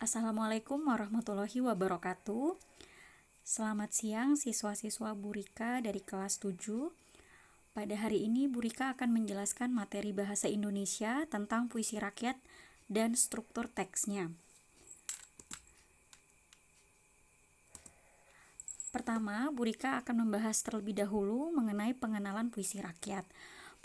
Assalamualaikum warahmatullahi wabarakatuh. Selamat siang siswa-siswa Burika dari kelas 7. Pada hari ini Burika akan menjelaskan materi bahasa Indonesia tentang puisi rakyat dan struktur teksnya. Pertama, Burika akan membahas terlebih dahulu mengenai pengenalan puisi rakyat.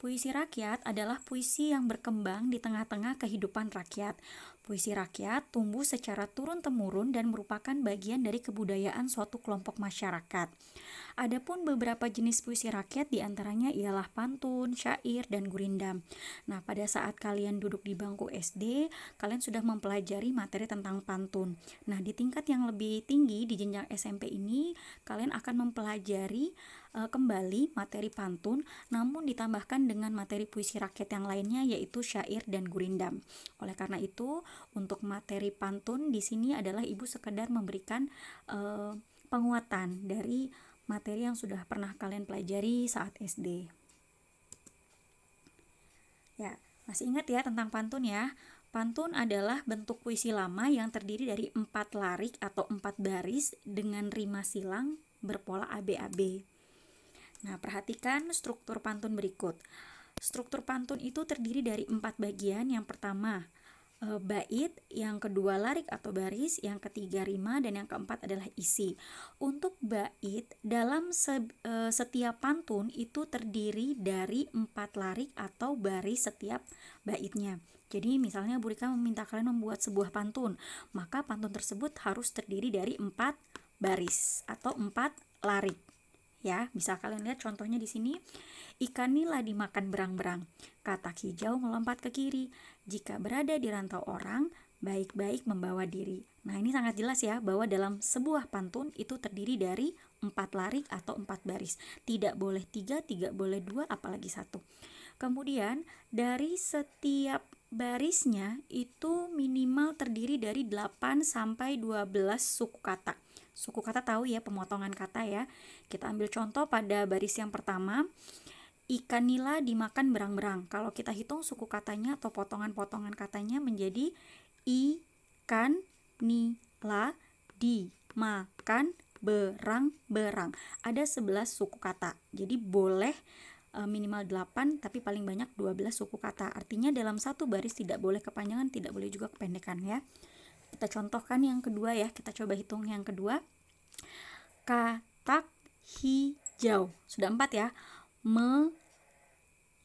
Puisi rakyat adalah puisi yang berkembang di tengah-tengah kehidupan rakyat. Puisi rakyat tumbuh secara turun-temurun dan merupakan bagian dari kebudayaan suatu kelompok masyarakat. Adapun beberapa jenis puisi rakyat diantaranya ialah pantun, syair, dan gurindam. Nah, pada saat kalian duduk di bangku SD, kalian sudah mempelajari materi tentang pantun. Nah, di tingkat yang lebih tinggi di jenjang SMP ini, kalian akan mempelajari kembali materi pantun, namun ditambahkan dengan materi puisi rakyat yang lainnya yaitu syair dan gurindam. Oleh karena itu, untuk materi pantun di sini adalah Ibu sekedar memberikan penguatan dari materi yang sudah pernah kalian pelajari saat SD. Ya, masih ingat ya tentang pantun ya? Pantun adalah bentuk puisi lama yang terdiri dari 4 larik atau 4 baris dengan rima silang berpola ABAB. Nah, perhatikan struktur pantun berikut. Struktur pantun itu terdiri dari 4 bagian. Yang pertama, bait, yang kedua larik atau baris, yang ketiga rima, dan yang keempat adalah isi. Untuk bait, dalam setiap pantun itu terdiri dari 4 larik atau baris setiap baitnya. Jadi misalnya Burika meminta kalian membuat sebuah pantun, maka pantun tersebut harus terdiri dari 4 baris atau 4 larik. Ya, bisa kalian lihat contohnya di sini. Ikan nila dimakan berang-berang, katak hijau melompat ke kiri. Jika berada di rantau orang, baik-baik membawa diri. Nah, ini sangat jelas ya bahwa dalam sebuah pantun itu terdiri dari 4 larik atau 4 baris. Tidak boleh 3, tidak boleh 2, apalagi 1. Kemudian dari setiap barisnya itu minimal terdiri dari 8 sampai 12 suku kata. Suku kata tahu ya, pemotongan kata ya. Kita ambil contoh pada baris yang pertama. Ikan nila dimakan berang-berang. Kalau kita hitung suku katanya atau potongan-potongan katanya menjadi ikan nila dimakan berang-berang. Ada 11 suku kata. Jadi boleh minimal 8 tapi paling banyak 12 suku kata. Artinya dalam satu baris tidak boleh kepanjangan, tidak boleh juga kependekan ya. Kita contohkan yang kedua ya, kita coba hitung yang kedua. Katak hijau, sudah 4 ya.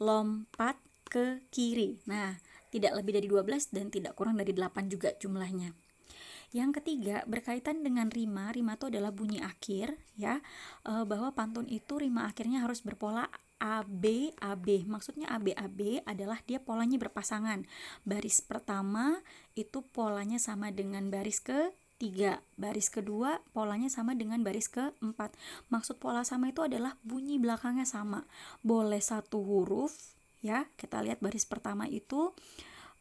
Melompat ke kiri. Nah, tidak lebih dari 12 dan tidak kurang dari 8 juga jumlahnya. Yang ketiga, berkaitan dengan rima. Rima itu adalah bunyi akhir ya, bahwa pantun itu rima akhirnya harus berpola ABAB. Maksudnya ABAB adalah dia polanya berpasangan. Baris pertama itu polanya sama dengan baris ketiga, baris kedua polanya sama dengan baris keempat. Maksud pola sama itu adalah bunyi belakangnya sama. Boleh satu huruf ya. Kita lihat baris pertama itu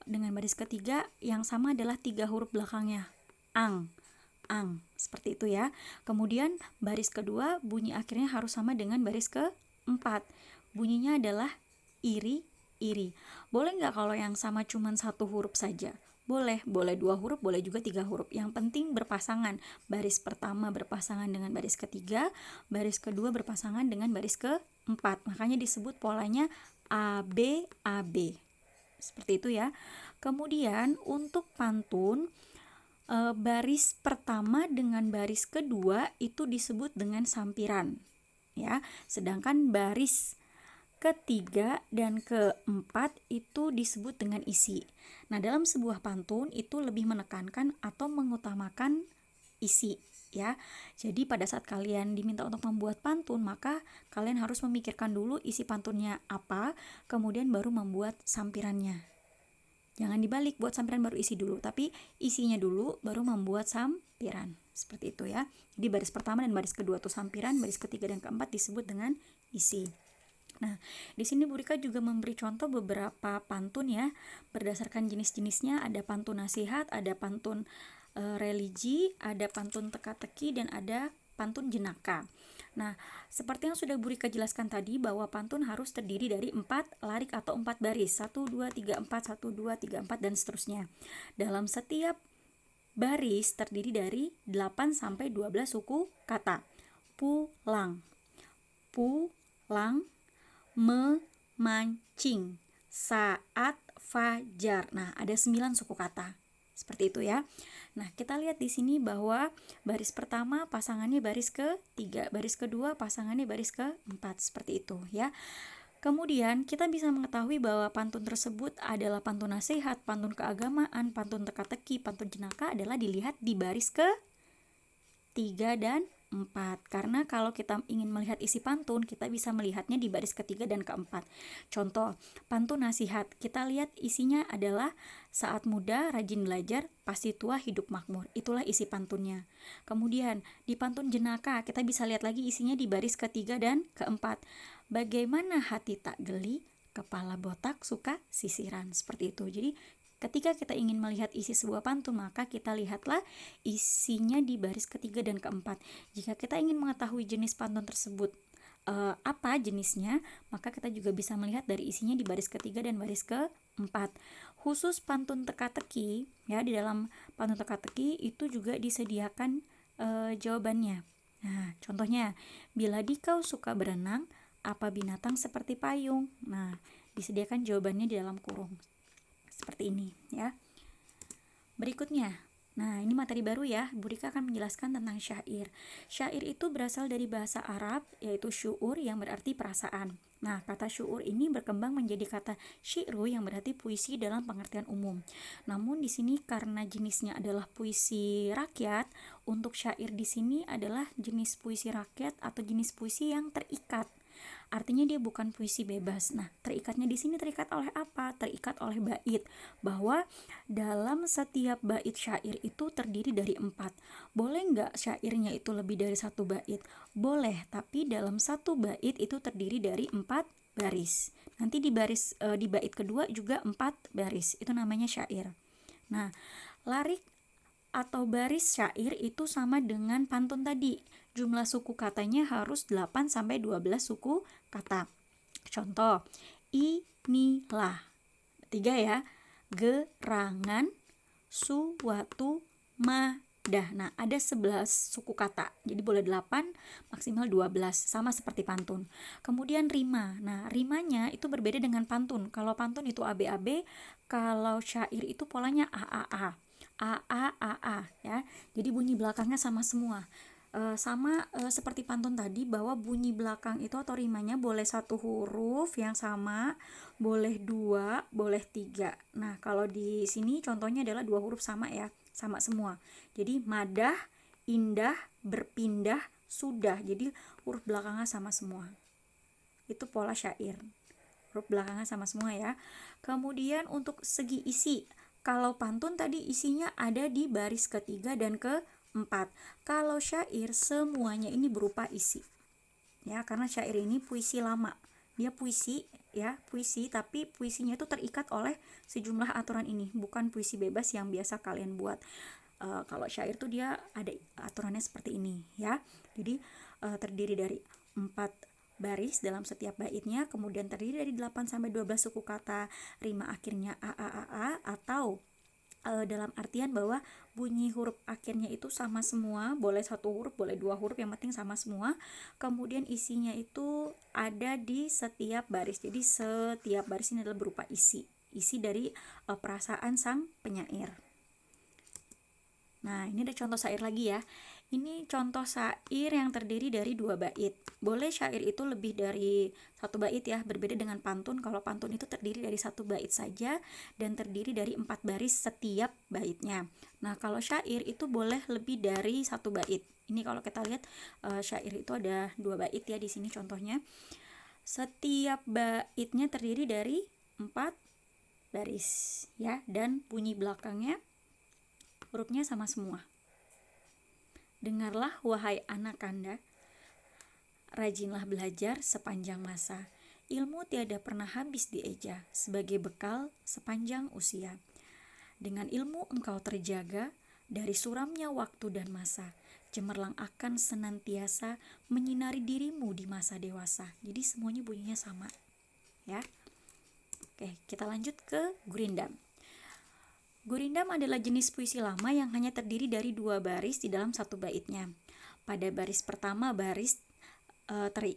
dengan baris ketiga yang sama adalah 3 huruf belakangnya. Ang, seperti itu ya. Kemudian baris kedua bunyi akhirnya harus sama dengan baris keempat. Bunyinya adalah iri. Boleh nggak kalau yang sama cuma 1 huruf saja? Boleh 2 huruf, boleh juga 3 huruf. Yang penting berpasangan. Baris pertama berpasangan dengan baris ketiga, baris kedua berpasangan dengan baris keempat. Makanya disebut polanya ABAB. Seperti itu ya. Kemudian untuk pantun, baris pertama dengan baris kedua itu disebut dengan sampiran ya, sedangkan baris ketiga dan keempat itu disebut dengan isi. Nah, dalam sebuah pantun itu lebih menekankan atau mengutamakan isi ya. Jadi pada saat kalian diminta untuk membuat pantun, maka kalian harus memikirkan dulu isi pantunnya apa, kemudian baru membuat sampirannya. Jangan dibalik, buat sampiran baru isi dulu, tapi isinya dulu baru membuat sampiran. Seperti itu ya. Jadi baris pertama dan baris kedua itu sampiran, baris ketiga dan keempat disebut dengan isi. Nah, di sini Burika juga memberi contoh beberapa pantun ya. Berdasarkan jenis-jenisnya, ada pantun nasihat, ada pantun religi, ada pantun teka-teki, dan ada pantun jenaka. Nah, seperti yang sudah Burika jelaskan tadi bahwa pantun harus terdiri dari 4 larik atau 4 baris, 1, 2, 3, 4, 1, 2, 3, 4 dan seterusnya. Dalam setiap baris terdiri dari 8 sampai 12 suku kata. Pulang, pulang, memancing, saat fajar. Nah, ada 9 suku kata. Seperti itu ya. Nah, kita lihat di sini bahwa baris pertama pasangannya baris ke-3, baris kedua pasangannya baris ke-4, seperti itu ya. Kemudian kita bisa mengetahui bahwa pantun tersebut adalah pantun nasihat, pantun keagamaan, pantun teka-teki, pantun jenaka adalah dilihat di baris ke-3 dan 4. Karena kalau kita ingin melihat isi pantun, kita bisa melihatnya di baris ke-3 dan ke-4. Contoh, pantun nasihat, kita lihat isinya adalah saat muda rajin belajar, pasti tua hidup makmur. Itulah isi pantunnya. Kemudian, di pantun jenaka, kita bisa lihat lagi isinya di baris ke-3 dan ke-4. Bagaimana hati tak geli, kepala botak suka sisiran. Seperti itu. Jadi, ketika kita ingin melihat isi sebuah pantun, maka kita lihatlah isinya di baris ke-3 dan ke-4. Jika kita ingin mengetahui jenis pantun tersebut apa jenisnya, maka kita juga bisa melihat dari isinya di baris ke-3 dan baris ke-4. Khusus pantun teka-teki, ya, di dalam pantun teka-teki itu juga disediakan jawabannya. Nah, contohnya, bila dikau suka berenang, apa binatang seperti payung? Nah, disediakan jawabannya di dalam kurung. Seperti ini ya. Berikutnya, nah ini materi baru ya, Bu Rika akan menjelaskan tentang syair. Syair itu berasal dari bahasa Arab, yaitu syu'ur yang berarti perasaan. Nah, kata syu'ur ini berkembang menjadi kata syi'ru yang berarti puisi dalam pengertian umum. Namun di sini karena jenisnya adalah puisi rakyat, untuk syair di sini adalah jenis puisi rakyat atau jenis puisi yang terikat. Artinya dia bukan puisi bebas. Nah, terikatnya di sini terikat oleh apa? Terikat oleh bait. Bahwa dalam setiap bait syair itu terdiri dari 4. Boleh nggak syairnya itu lebih dari 1 bait? Boleh, tapi dalam 1 bait itu terdiri dari 4 baris. Nanti di bait kedua juga 4 baris. Itu namanya syair. Nah, larik atau baris syair itu sama dengan pantun tadi. Jumlah suku katanya harus 8 sampai 12 suku kata. Contoh, inilah 3 ya. Gerangan suatu madah. Nah, ada 11 suku kata. Jadi boleh 8, maksimal 12, sama seperti pantun. Kemudian rima. Nah, rimanya itu berbeda dengan pantun. Kalau pantun itu ABAB, kalau syair itu polanya AAA. A ya. Jadi bunyi belakangnya sama semua. Seperti pantun tadi, bahwa bunyi belakang itu atau rimanya boleh 1 huruf yang sama, boleh 2, boleh 3. Nah, kalau di sini contohnya adalah 2 huruf sama ya, sama semua. Jadi madah, indah, berpindah, sudah. Jadi huruf belakangnya sama semua. Itu pola syair. Huruf belakangnya sama semua ya. Kemudian untuk segi isi, kalau pantun tadi isinya ada di baris ke-3 dan ke-4. Kalau syair semuanya ini berupa isi. Ya, karena syair ini puisi lama. Dia puisi ya, puisi, tapi puisinya itu terikat oleh sejumlah aturan ini, bukan puisi bebas yang biasa kalian buat. Kalau syair tuh dia ada aturannya seperti ini ya. Jadi terdiri dari 4 baris dalam setiap baitnya, kemudian terdiri dari 8 sampai 12 suku kata, rima akhirnya a atau dalam artian bahwa bunyi huruf akhirnya itu sama semua, boleh 1 huruf, boleh 2 huruf, yang penting sama semua. Kemudian isinya itu ada di setiap baris. Jadi setiap baris ini adalah berupa isi dari perasaan sang penyair. Nah, ini ada contoh syair lagi ya. Ini contoh syair yang terdiri dari 2 bait. Boleh syair itu lebih dari 1 bait ya, berbeda dengan pantun. Kalau pantun itu terdiri dari 1 bait saja dan terdiri dari 4 baris setiap baitnya. Nah, kalau syair itu boleh lebih dari 1 bait. Ini kalau kita lihat syair itu ada 2 bait ya di sini contohnya. Setiap baitnya terdiri dari 4 baris ya, dan bunyi belakangnya hurufnya sama semua. Dengarlah wahai anak kanda, rajinlah belajar sepanjang masa. Ilmu tiada pernah habis dieja, sebagai bekal sepanjang usia. Dengan ilmu engkau terjaga dari suramnya waktu dan masa. Cemerlang akan senantiasa menyinari dirimu di masa dewasa. Jadi semuanya bunyinya sama ya. Oke, kita lanjut ke gurindam. Gurindam adalah jenis puisi lama yang hanya terdiri dari 2 baris di dalam satu baitnya. Pada baris pertama baris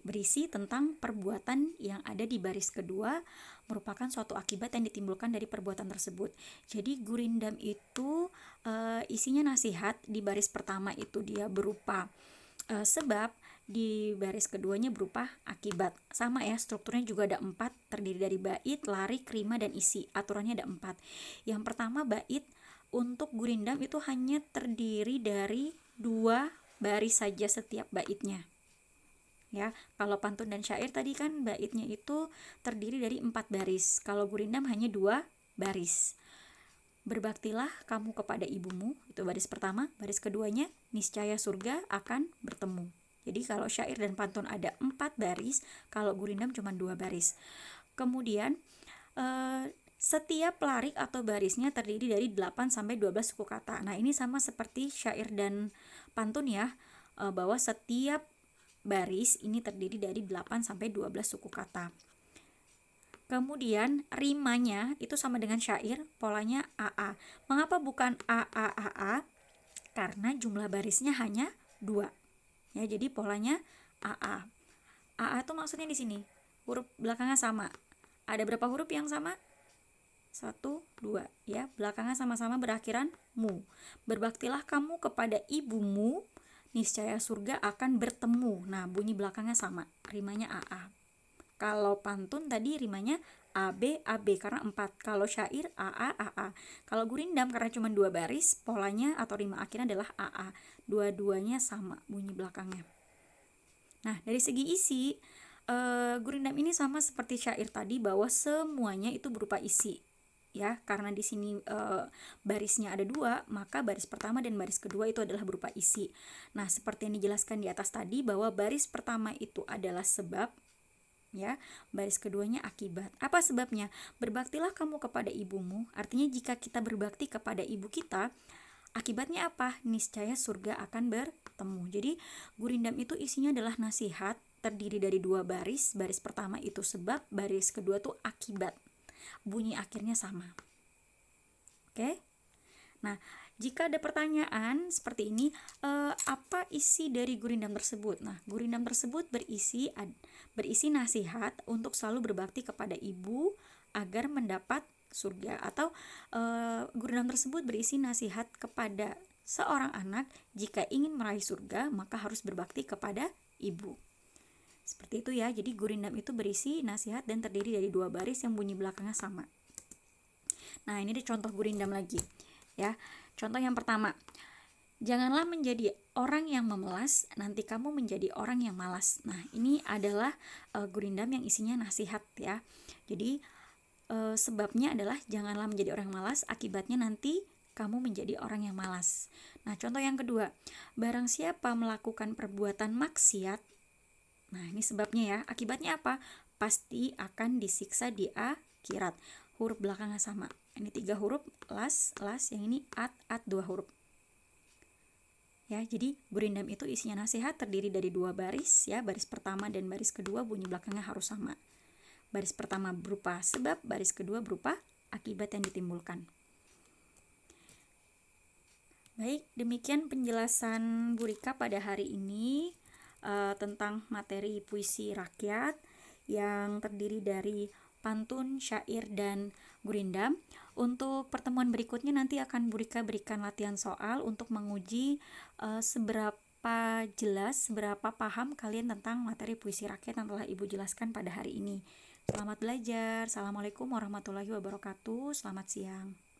berisi tentang perbuatan yang ada di baris kedua merupakan suatu akibat yang ditimbulkan dari perbuatan tersebut. Jadi gurindam itu isinya nasihat. Di baris pertama itu dia berupa sebab, di baris keduanya berupa akibat. Sama ya, strukturnya juga ada 4, terdiri dari bait, larik, rima, dan isi. Aturannya ada 4. Yang pertama bait, untuk gurindam itu hanya terdiri dari 2 baris saja setiap baitnya. Ya, kalau pantun dan syair tadi kan baitnya itu terdiri dari 4 baris. Kalau gurindam hanya 2 baris. Berbaktilah kamu kepada ibumu, itu baris pertama. Baris keduanya, niscaya surga akan bertemu. Jadi kalau syair dan pantun ada 4 baris, kalau gurindam cuma 2 baris. Kemudian setiap larik atau barisnya terdiri dari 8 sampai 12 suku kata. Nah, ini sama seperti syair dan pantun ya, bahwa setiap baris ini terdiri dari 8 sampai 12 suku kata. Kemudian rimanya itu sama dengan syair, polanya AA. Mengapa bukan AAAA? Karena jumlah barisnya hanya 2. Ya, jadi polanya AA. AA itu maksudnya di sini huruf belakangnya sama. Ada berapa huruf yang sama? 1, 2 ya. Belakangnya sama-sama berakhiran mu. Berbaktilah kamu kepada ibumu, niscaya surga akan bertemu. Nah, bunyi belakangnya sama, rimanya AA. Kalau pantun tadi rimanya AB AB karena 4. Kalau syair AA AA. Kalau gurindam karena cuma 2 baris, polanya atau rima akhirnya adalah AA. Dua-duanya sama bunyi belakangnya. Nah, dari segi isi, gurindam ini sama seperti syair tadi bahwa semuanya itu berupa isi. Ya, karena di sini barisnya ada 2, maka baris pertama dan baris kedua itu adalah berupa isi. Nah, seperti yang dijelaskan di atas tadi bahwa baris pertama itu adalah sebab, ya, baris keduanya akibat. Apa sebabnya? Berbaktilah kamu kepada ibumu, artinya jika kita berbakti kepada ibu kita, akibatnya apa? Niscaya surga akan bertemu. Jadi gurindam itu isinya adalah nasihat, terdiri dari 2 baris. Baris pertama itu sebab, baris kedua tuh akibat. Bunyi akhirnya sama. Oke? Nah, jika ada pertanyaan seperti ini, apa isi dari gurindam tersebut? Nah, gurindam tersebut berisi nasihat untuk selalu berbakti kepada ibu agar mendapat surga, atau gurindam tersebut berisi nasihat kepada seorang anak jika ingin meraih surga maka harus berbakti kepada ibu. Seperti itu ya. Jadi gurindam itu berisi nasihat dan terdiri dari 2 baris yang bunyi belakangnya sama. Nah, ini ada contoh gurindam lagi. Ya, contoh yang pertama, janganlah menjadi orang yang memelas, nanti kamu menjadi orang yang malas. Nah, ini adalah gurindam yang isinya nasihat ya. Jadi sebabnya adalah janganlah menjadi orang malas, akibatnya nanti kamu menjadi orang yang malas. Nah, contoh yang kedua, barang siapa melakukan perbuatan maksiat, nah ini sebabnya ya, akibatnya apa? Pasti akan disiksa di akhirat. Huruf belakangnya sama. Ini 3 huruf, las, yang ini at 2 huruf. Ya, jadi gurindam itu isinya nasihat, terdiri dari 2 baris ya. Baris pertama dan baris kedua bunyi belakangnya harus sama. Baris pertama berupa sebab, baris kedua berupa akibat yang ditimbulkan. Baik, demikian penjelasan Bu Rika pada hari ini tentang materi puisi rakyat yang terdiri dari pantun, syair, dan gurindam. Untuk pertemuan berikutnya nanti akan Bu Rika berikan latihan soal untuk menguji seberapa jelas, seberapa paham kalian tentang materi puisi rakyat yang telah Ibu jelaskan pada hari ini. Selamat belajar. Assalamualaikum warahmatullahi wabarakatuh. Selamat siang.